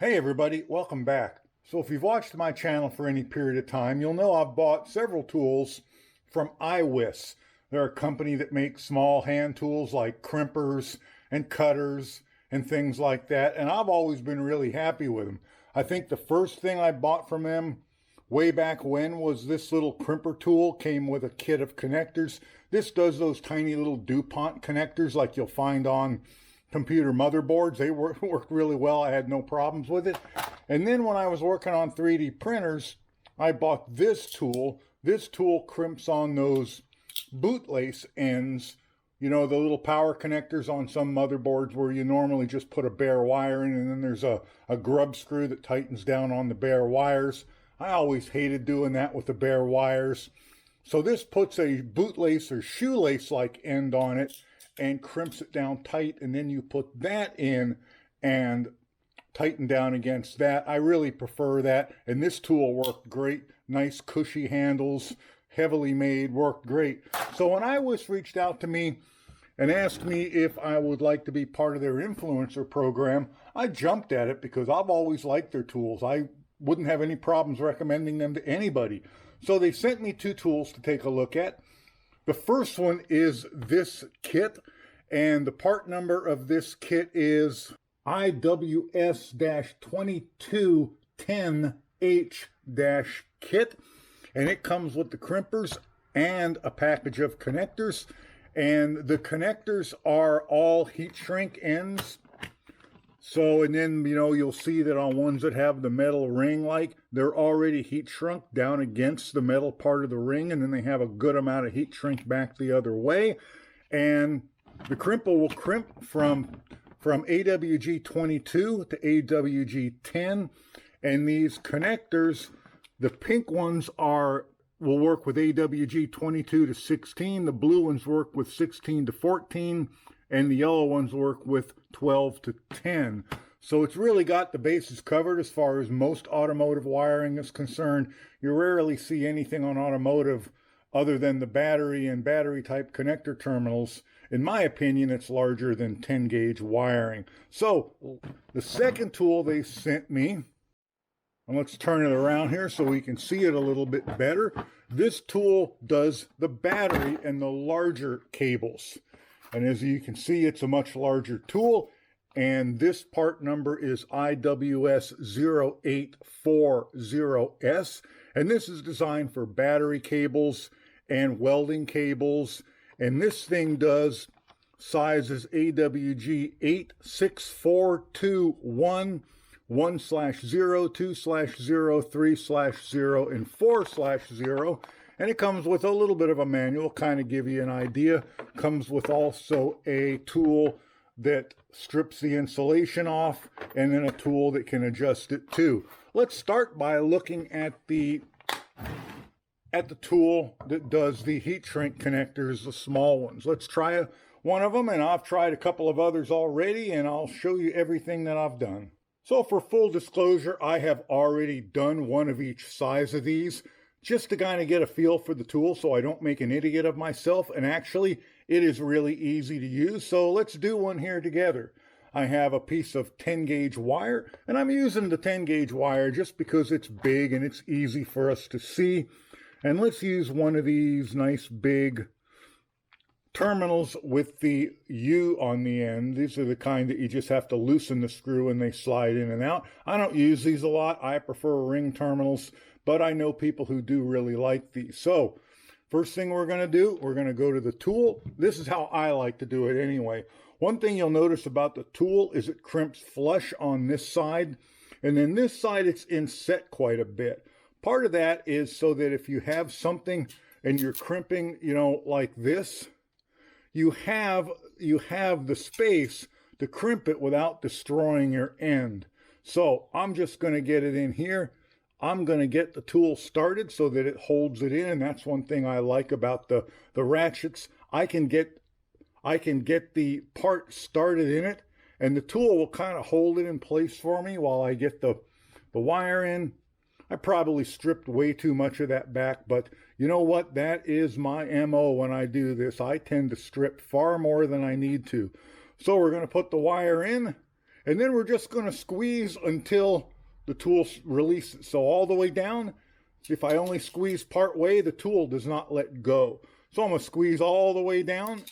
Hey everybody, welcome back. So if you've watched my channel for any period of time, you'll know I've bought several tools from IWISS. They're a company that makes small hand tools like crimpers and cutters and things like that, and I've always been really happy with them. I think the first thing I bought from them way back when was this little crimper tool. Came with a kit of connectors. This does those tiny little DuPont connectors like you'll find on computer motherboards. They worked really well. I had no problems with it. And then when I was working on 3D printers, I bought this tool. This tool crimps on those bootlace ends, you know, the little power connectors on some motherboards where you normally just put a bare wire in, and then there's a grub screw that tightens down on the bare wires. I always hated doing that with the bare wires. So this puts a bootlace or shoelace-like end on it and crimps it down tight, and then you put that in and tighten down against that. I really prefer that, and this tool worked great. Nice cushy handles, heavily made, worked great. So when IWISS reached out to me and asked me if I would like to be part of their influencer program, I jumped at it because I've always liked their tools. I wouldn't have any problems recommending them to anybody. So they sent me two tools to take a look at. The first one is this kit, and the part number of this kit is IWS-2210H-kit, and it comes with the crimpers and a package of connectors, and the connectors are all heat shrink ends. So, and then, you know, you'll see that on ones that have the metal ring, like, they're already heat shrunk down against the metal part of the ring, and then they have a good amount of heat shrink back the other way. And the crimper will crimp from AWG 22 to AWG 10. And these connectors, the pink ones will work with AWG 22 to 16. The blue ones work with 16 to 14. And the yellow ones work with 12 to 10. So it's really got the bases covered as far as most automotive wiring is concerned. You rarely see anything on automotive other than the battery and battery type connector terminals. In my opinion, it's larger than 10 gauge wiring. So the second tool they sent me, and let's turn it around here so we can see it a little bit better. This tool does the battery and the larger cables. And as you can see, it's a much larger tool. And this part number is IWS-0840S. And this is designed for battery cables and welding cables. And this thing does sizes AWG 86421, 1/0, 2/0, 3/0, and 4/0. And it comes with a little bit of a manual, kind of give you an idea. Comes with also a tool that strips the insulation off, and then a tool that can adjust it too. Let's start by looking at the tool that does the heat shrink connectors, the small ones. Let's try one of them, and I've tried a couple of others already, and I'll show you everything that I've done. So for full disclosure, I have already done one of each size of these, just to kind of get a feel for the tool so I don't make an idiot of myself. And actually, it is really easy to use. So let's do one here together. I have a piece of 10 gauge wire, and I'm using the 10 gauge wire just because it's big and it's easy for us to see. And let's use one of these nice big terminals with the U on the end. These are the kind that you just have to loosen the screw and they slide in and out. I don't use these a lot. I prefer ring terminals, but I know people who do really like these. So first thing we're going to do, we're going to go to the tool. This is how I like to do it anyway. One thing you'll notice about the tool is it crimps flush on this side, and then this side it's inset quite a bit. Part of that is so that if you have something and you're crimping, you know, like this, you have the space to crimp it without destroying your end. So I'm just going to get it in here. I'm going to get the tool started so that it holds it in, and that's one thing I like about the ratchets. I can get the part started in it, and the tool will kind of hold it in place for me while I get the wire in. I probably stripped way too much of that back, but you know what? That is my MO when I do this. I tend to strip far more than I need to. So we're going to put the wire in, And then we're just going to squeeze until the tool releases. So all the way down, if I only squeeze part way, the tool does not let go. So I'm going to squeeze all the way down,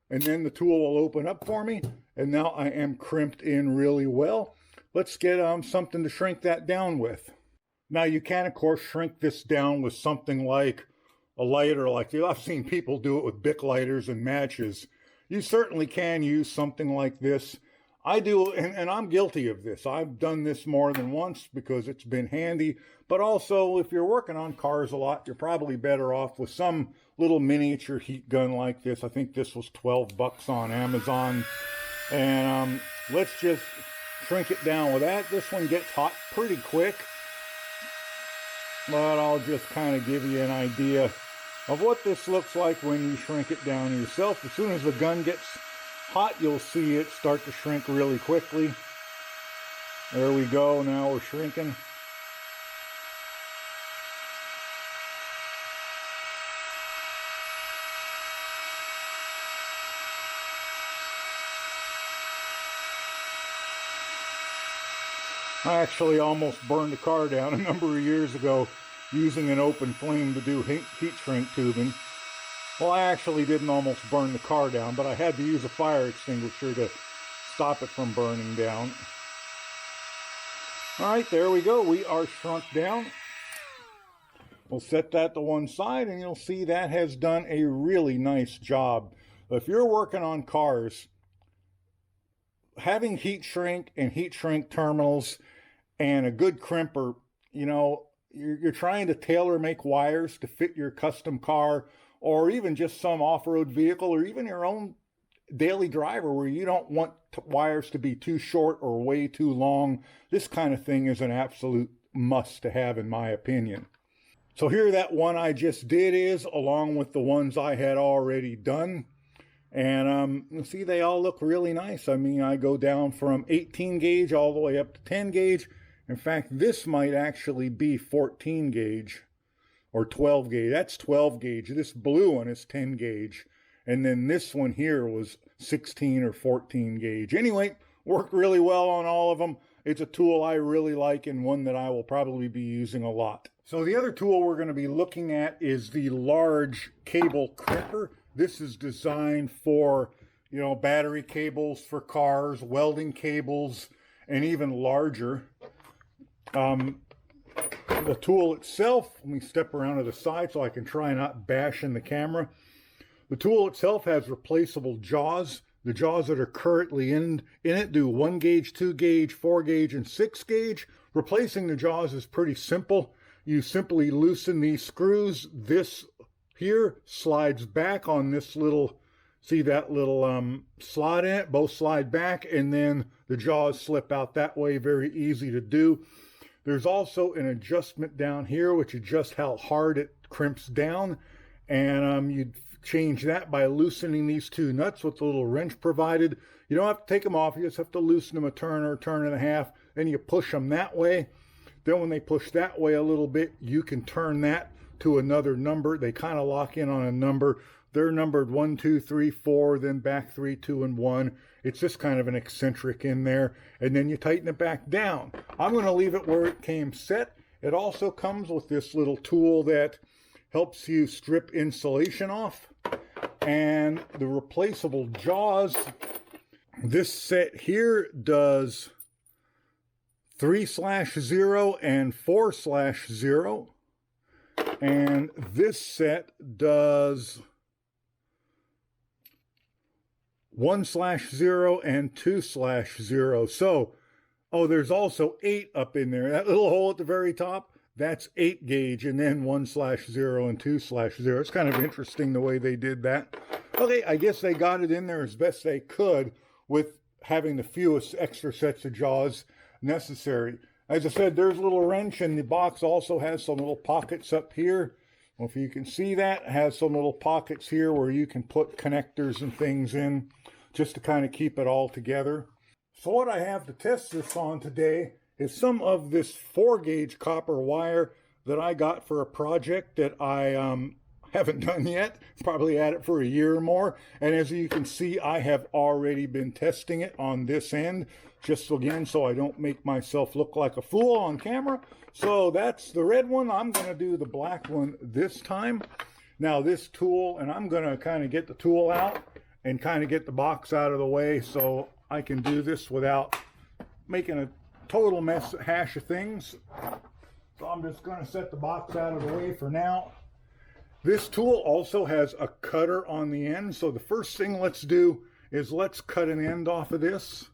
and then the tool will open up for me. And now I am crimped in really well. Let's get something to shrink that down with. Now you can, of course, shrink this down with something like a lighter. Like I've seen people do it with Bic lighters and matches. You certainly can use something like this. I do, and I'm guilty of this. I've done this more than once because it's been handy. But also, if you're working on cars a lot, you're probably better off with some little miniature heat gun like this. I think this was 12 bucks on Amazon. And let's just shrink it down with that. This one gets hot pretty quick. But I'll just kind of give you an idea of what this looks like when you shrink it down yourself. As soon as the gun gets hot, you'll see it start to shrink really quickly. There we go. Now we're shrinking. I actually almost burned a car down a number of years ago using an open flame to do heat shrink tubing. Well, I actually didn't almost burn the car down, but I had to use a fire extinguisher to stop it from burning down. All right, there we go. We are shrunk down. We'll set that to one side, and you'll see that has done a really nice job. If you're working on cars, having heat shrink and heat shrink terminals and a good crimper, you know, you're trying to tailor make wires to fit your custom car, or even just some off-road vehicle, or even your own daily driver where you don't want wires to be too short or way too long. This kind of thing is an absolute must to have, in my opinion. So here that one I just did is, along with the ones I had already done. And you see, they all look really nice. I mean, I go down from 18 gauge all the way up to 10 gauge. In fact, this might actually be 14 gauge or 12 gauge. That's 12 gauge. This blue one is 10 gauge. And then this one here was 16 or 14 gauge. Anyway, worked really well on all of them. It's a tool I really like and one that I will probably be using a lot. So the other tool we're going to be looking at is the large cable crimper. This is designed for, you know, battery cables for cars, welding cables, and even larger. The tool itself, let me step around to the side so I can try not bash in the camera. The tool itself has replaceable jaws. The jaws that are currently in it do 1 gauge, 2 gauge, 4 gauge, and 6 gauge. Replacing the jaws is pretty simple. You simply loosen these screws. This here slides back on this little, see that little slot in it? Both slide back, and then the jaws slip out that way. Very easy to do. There's also an adjustment down here which adjusts how hard it crimps down, and you change that by loosening these two nuts with the little wrench provided. You don't have to take them off, you just have to loosen them a turn or a turn and a half. Then you push them that way. Then when they push that way a little bit, you can turn that to another number. They kind of lock in on a number. They're numbered 1, 2, 3, 4, then back 3, 2, and 1. It's just kind of an eccentric in there. And then you tighten it back down. I'm going to leave it where it came set. It also comes with this little tool that helps you strip insulation off. And the replaceable jaws, this set here does 3/0 and 4/0. And this set does 1/0 and 2/0. So, oh, there's also 8 up in there. That little hole at the very top, that's 8 gauge, and then 1/0 and 2/0. It's kind of interesting the way they did that. Okay, I guess they got it in there as best they could with having the fewest extra sets of jaws necessary. As I said, there's a little wrench, and the box also has some little pockets up here. Well, if you can see that, it has some little pockets here where you can put connectors and things in just to kind of keep it all together. So what I have to test this on today is some of this 4 gauge copper wire that I got for a project that I haven't done yet. Probably had it for a year or more. And as you can see, I have already been testing it on this end. just again so I don't make myself look like a fool on camera. So that's the red one. I'm going to do the black one this time. Now this tool, and I'm going to kind of get the tool out and kind of get the box out of the way so I can do this without making a total hash of things. So I'm just going to set the box out of the way for now. This tool also has a cutter on the end. So the first thing let's do is let's cut an end off of this.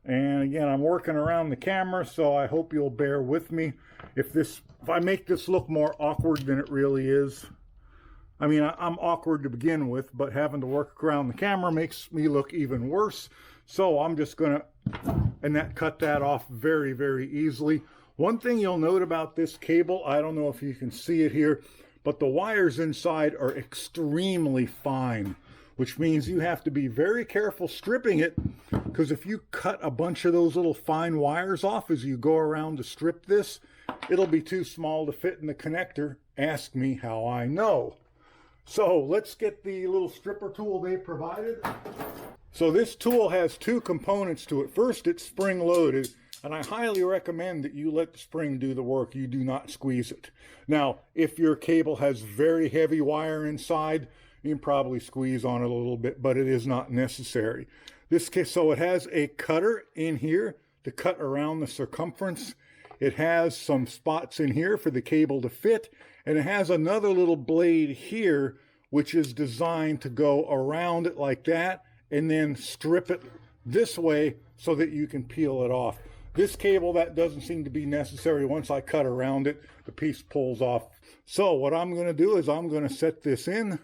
And again, I'm working around the camera, so I hope you'll bear with me. If I make this look more awkward than it really is. I mean, I'm awkward to begin with, but having to work around the camera makes me look even worse. So I'm just going to cut that off very, very easily. One thing you'll note about this cable, I don't know if you can see it here, but the wires inside are extremely fine, which means you have to be very careful stripping it, because if you cut a bunch of those little fine wires off as you go around to strip this, it'll be too small to fit in the connector. Ask me how I know. So let's get the little stripper tool they provided. So this tool has two components to it. First, it's spring loaded, and I highly recommend that you let the spring do the work. You do not squeeze it. Now, if your cable has very heavy wire inside, you can probably squeeze on it a little bit, but it is not necessary. So it has a cutter in here to cut around the circumference. It has some spots in here for the cable to fit, and it has another little blade here which is designed to go around it like that and then strip it this way so that you can peel it off. This cable, that doesn't seem to be necessary. Once I cut around it, the piece pulls off. So what I'm going to do is I'm going to set this in,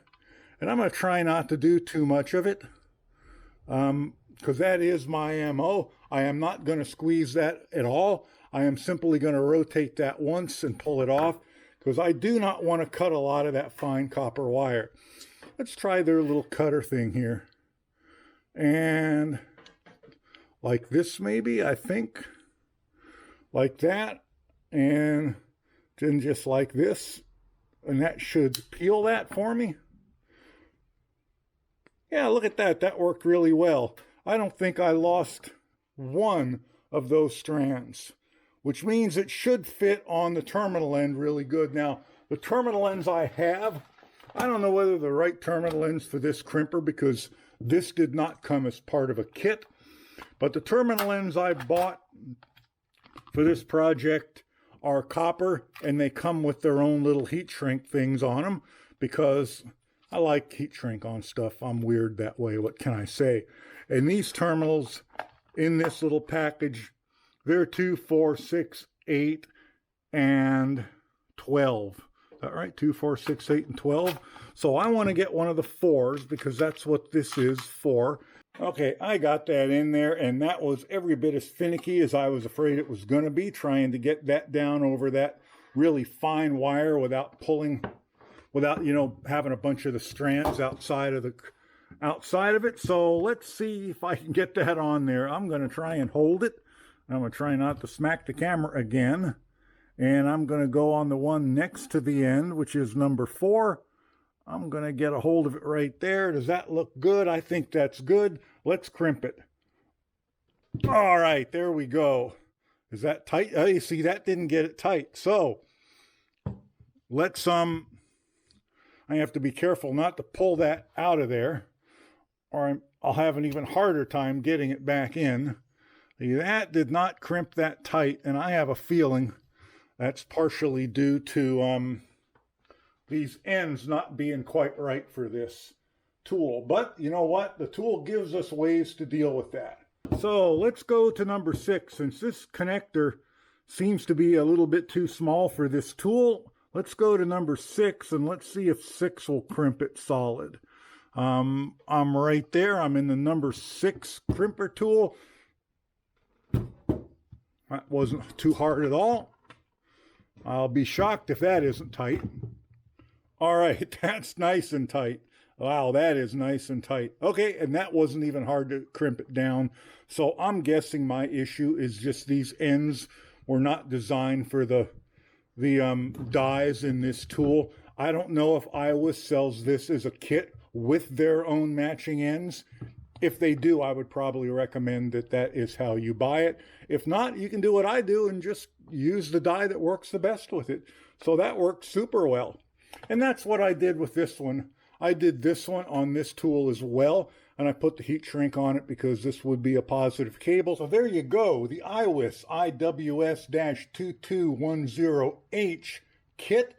and I'm going to try not to do too much of it, because that is my MO. I am not going to squeeze that at all. I am simply going to rotate that once and pull it off, because I do not want to cut a lot of that fine copper wire. Let's try their little cutter thing here. And like this maybe, I think. Like that. And then just like this. And that should peel that for me. Yeah, look at that. That worked really well. I don't think I lost one of those strands, which means it should fit on the terminal end really good. Now, the terminal ends I have, I don't know whether they're the right terminal ends for this crimper, because this did not come as part of a kit. But the terminal ends I bought for this project are copper, and they come with their own little heat shrink things on them, because I like heat shrink on stuff. I'm weird that way. What can I say? And these terminals in this little package, they're 2, 4, 6, 8, and 12. Is that right? 2, 4, 6, 8, and 12. So I want to get one of the 4s, because that's what this is for. Okay, I got that in there, and that was every bit as finicky as I was afraid it was going to be, trying to get that down over that really fine wire without pulling, without, you know, having a bunch of the strands outside of it. So let's see if I can get that on there. I'm going to try and hold it. I'm going to try not to smack the camera again. And I'm going to go on the one next to the end, which is number 4. I'm going to get a hold of it right there. Does that look good? I think that's good. Let's crimp it. All right, there we go. Is that tight? Oh, you see, that didn't get it tight. So let's, I have to be careful not to pull that out of there, or I'll have an even harder time getting it back in. That did not crimp that tight, and I have a feeling that's partially due to these ends not being quite right for this tool. But you know what? The tool gives us ways to deal with that. So let's go to number 6. Since this connector seems to be a little bit too small for this tool, let's go to number 6 and let's see if 6 will crimp it solid. I'm right there. I'm in the number 6 crimper tool. That wasn't too hard at all. I'll be shocked if that isn't tight. All right, that's nice and tight. Wow, that is nice and tight. Okay, and that wasn't even hard to crimp it down. So I'm guessing my issue is just these ends were not designed for the dies in this tool. I don't know if IWISS sells this as a kit with their own matching ends. If they do, I would probably recommend that that is how you buy it. If not, you can do what I do and just use the die that works the best with it. So that worked super well. And that's what I did with this one. I did this one on this tool as well, and I put the heat shrink on it because this would be a positive cable. So there you go, the IWISS IWS-2210H kit,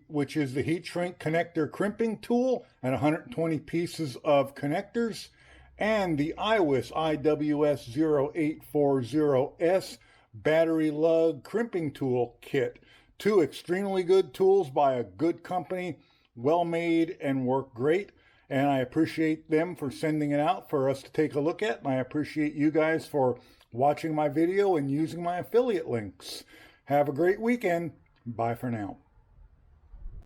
which is the heat shrink connector crimping tool and 120 pieces of connectors, and the IWISS IWS-0840S battery lug crimping tool kit. Two extremely good tools by a good company, well made and work great. And I appreciate them for sending it out for us to take a look at. And I appreciate you guys for watching my video and using my affiliate links. Have a great weekend. Bye for now.